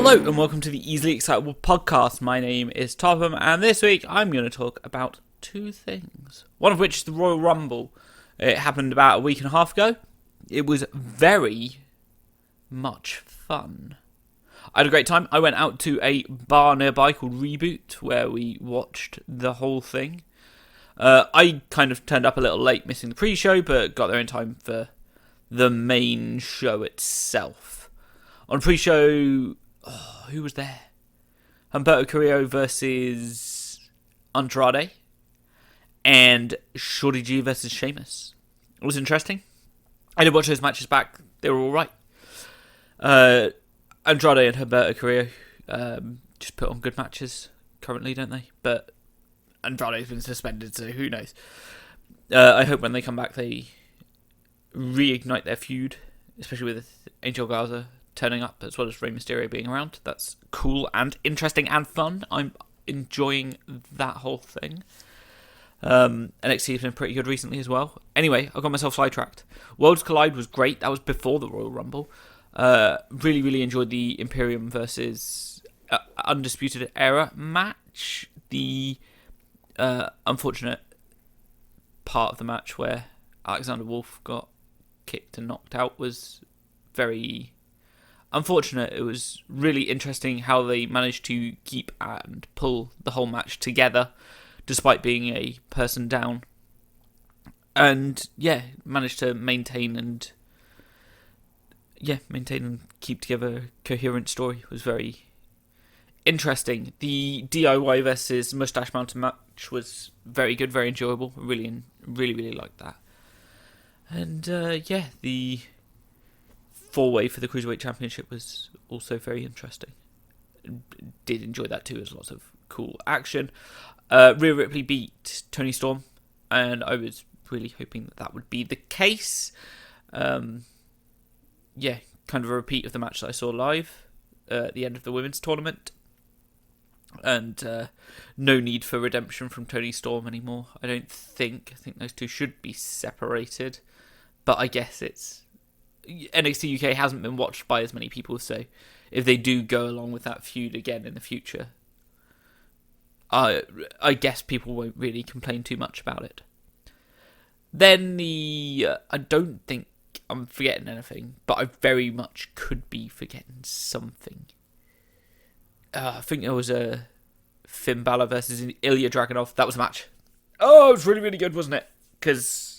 Hello and welcome to the Easily Excitable podcast. My name is Topham and this week I'm going to talk about two things. One of which is the Royal Rumble. It happened about a week and a half ago. It was very much fun. I had a great time. I went out to a bar nearby called Reboot where we watched the whole thing. I kind of turned up a little late, missing the pre-show, but got there in time for the main show itself. On pre-show, who was there? Humberto Carrillo versus Andrade, and Shorty G versus Sheamus. It was interesting. I did watch those matches back. They were all right. Andrade and Humberto Carrillo just put on good matches currently, don't they? But Andrade's been suspended, so who knows? I hope when they come back they reignite their feud, especially with Angel Garza turning up as well as Rey Mysterio being around. That's cool and interesting and fun. I'm enjoying that whole thing. NXT has been pretty good recently as well. Anyway, I got myself sidetracked. Worlds Collide was great. That was before the Royal Rumble. Really enjoyed the Imperium versus Undisputed Era match. The unfortunate part of the match where Alexander Wolf got kicked and knocked out was very unfortunate. It was really interesting how they managed to keep and pull the whole match together despite being a person down. And managed to maintain and keep together a coherent story. It was very interesting. The DIY versus Mustache Mountain match was very good, very enjoyable. Really liked that. And the four-way for the Cruiserweight Championship was also very interesting. Did enjoy that too. There's lots of cool action. Rhea Ripley beat Toni Storm, and I was really hoping that would be the case. Kind of a repeat of the match that I saw live at the end of the women's tournament. And no need for redemption from Toni Storm anymore. I think those two should be separated. But I guess it's NXT UK hasn't been watched by as many people, so if they do go along with that feud again in the future, I guess people won't really complain too much about it. Then I don't think I'm forgetting anything, but I very much could be forgetting something. I think there was a Finn Balor versus Ilya Dragunov. That was a match. Oh, it was really good, wasn't it? Because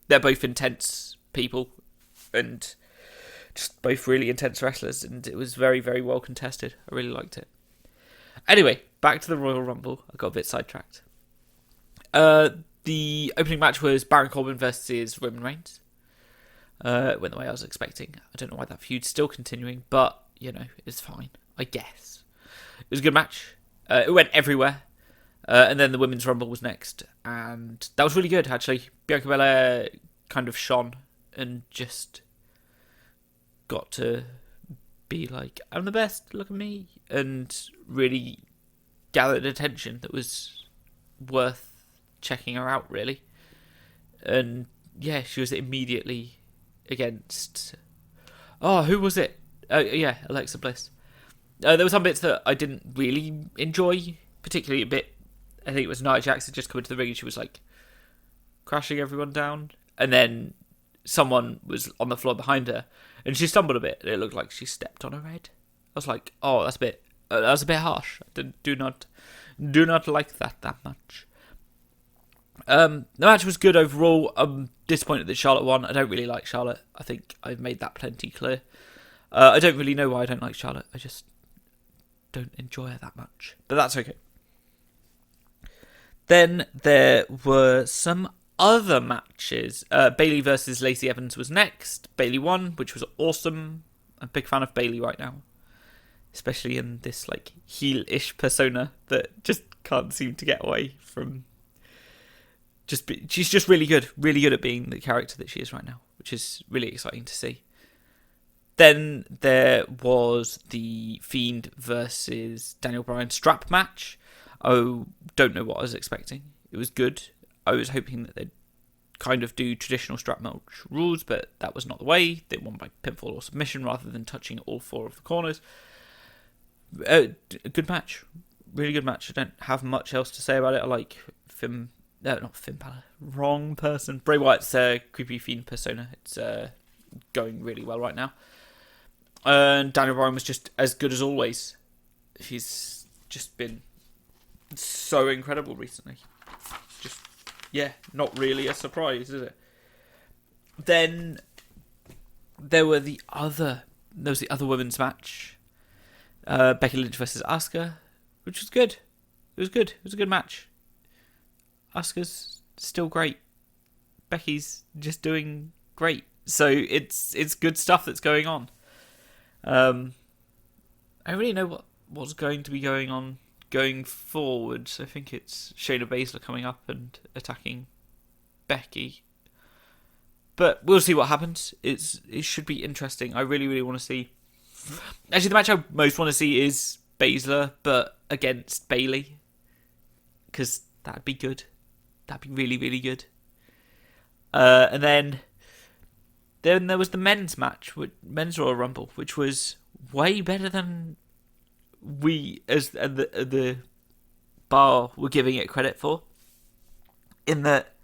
they're both intense people and just both really intense wrestlers, and it was very well contested. I really liked it. Anyway, back to the Royal Rumble. I got a bit sidetracked. The opening match was Baron Coleman versus Roman Reigns. Went the way I was expecting. I don't know why that feud's still continuing, but it's fine, I guess. It was a good match. It went everywhere. And then the Women's Rumble was next, and that was really good, actually. Bianca Belair kind of shone and just got to be like, I'm the best, look at me, and really gathered attention that was worth checking her out, really. And she was immediately against who was it? Alexa Bliss. There were some bits that I didn't really enjoy, particularly a bit. I think it was Nia Jax had just come into the ring and she was like crashing everyone down, and then someone was on the floor behind her and she stumbled a bit and it looked like she stepped on her head. I was like, oh, that was a bit harsh. I do not like that much. The match was good overall. I'm disappointed that Charlotte won. I don't really like Charlotte. I think I've made that plenty clear. I don't really know why I don't like Charlotte. I just don't enjoy her that much. But that's okay. Then there were some other matches. Bayley versus Lacey Evans was next. Bayley won, which was awesome. I'm a big fan of Bayley right now, especially in this like heel-ish persona that just can't seem to get away from. She's just really good at being the character that she is right now, which is really exciting to see. Then there was the Fiend versus Daniel Bryan strap match. I don't know what I was expecting. It was good. I was hoping that they'd kind of do traditional strap match rules, but that was not the way. They won by pinfall or submission rather than touching all four of the corners. Good match. Really good match. I don't have much else to say about it. I like Finn... No, not Finn Balor. Wrong person. Bray Wyatt's creepy Fiend persona. It's going really well right now. And Daniel Bryan was just as good as always. He's just been so incredible recently. Just, yeah, not really a surprise, is it? Then there was the other women's match. Becky Lynch versus Asuka, which was good. It was good. It was a good match. Asuka's still great. Becky's just doing great. So it's good stuff that's going on. I don't really know what's going to be going on going forward. I think it's Shayna Baszler coming up and attacking Becky. But we'll see what happens. It should be interesting. I really, really want to see. Actually, the match I most want to see is Baszler, but against Bayley, because that'd be good. That'd be really, really good. And then there was the men's match, men's Royal Rumble, which was way better than we, as the bar, were giving it credit for. In that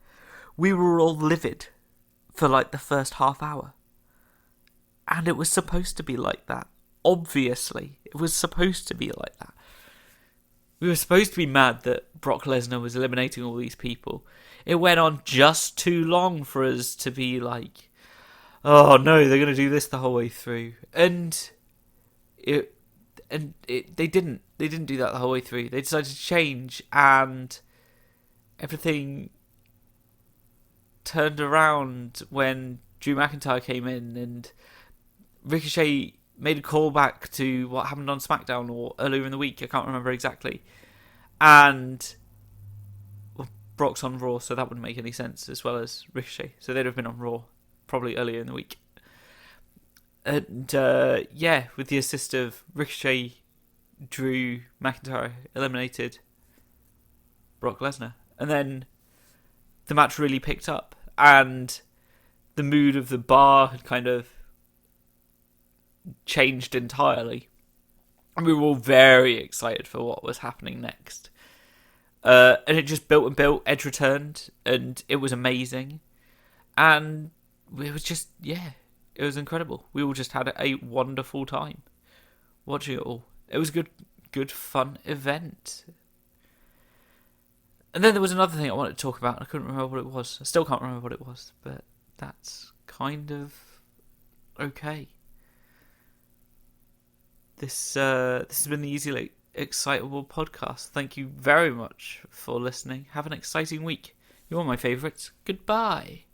we were all livid for like the first half hour. And it was supposed to be like that. Obviously, it was supposed to be like that. We were supposed to be mad that Brock Lesnar was eliminating all these people. It went on just too long for us to be like, oh no, they're going to do this the whole way through. And they didn't do that the whole way through. They decided to change, and everything turned around when Drew McIntyre came in, and Ricochet made a callback to what happened on SmackDown or earlier in the week. I can't remember exactly. And Brock's on Raw, so that wouldn't make any sense, as well as Ricochet. So they'd have been on Raw probably earlier in the week. And with the assist of Ricochet, Drew McIntyre eliminated Brock Lesnar. And then the match really picked up, and the mood of the bar had kind of changed entirely. And we were all very excited for what was happening next. And it just built and built. Edge returned, and it was amazing. And it was just, it was incredible. We all just had a wonderful time watching it all. It was a good fun event. And then there was another thing I wanted to talk about, and I couldn't remember what it was. I still can't remember what it was, but that's kind of okay. This has been the Easily Excitable podcast. Thank you very much for listening. Have an exciting week. You're my favourites. Goodbye.